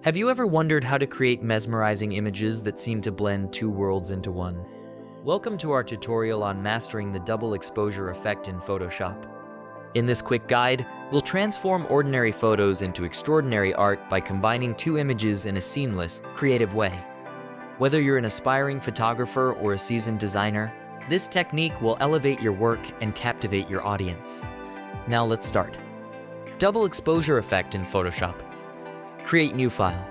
Have you ever wondered how to create mesmerizing images that seem to blend two worlds into one? Welcome to our tutorial on mastering the double exposure effect in Photoshop. In this quick guide, we'll transform ordinary photos into extraordinary art by combining two images in a seamless, creative way. Whether you're an aspiring photographer or a seasoned designer, this technique will elevate your work and captivate your audience. Now let's start. Double exposure effect in Photoshop. Create new file.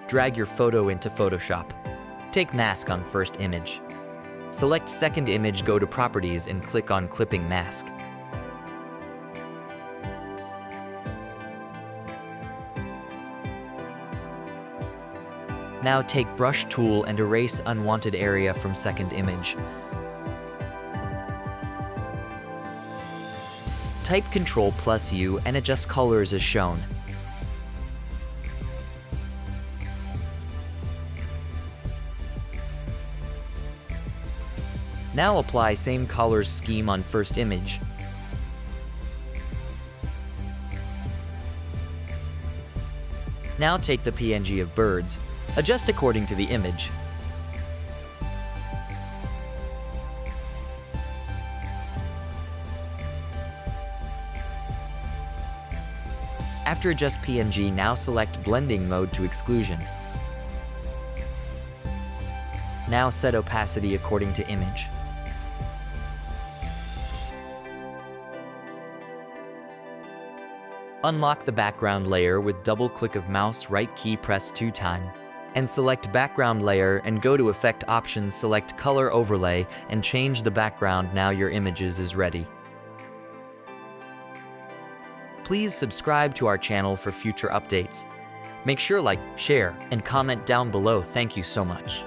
Drag your photo into Photoshop. Take mask on first image. Select second image, go to properties and click on clipping mask. Now take brush tool and erase unwanted area from second image. Type Ctrl+U and adjust colors as shown. Now apply same colors scheme on first image. Now take the PNG of birds, adjust according to the image. After adjust PNG, now select blending mode to exclusion. Now set opacity according to image. Unlock the background layer with double click of mouse right key press 2 times. And select background layer and go to effect options, select color overlay and change the background. Now your images is ready. Please subscribe to our channel for future updates. Make sure like, share, and comment down below. Thank you so much.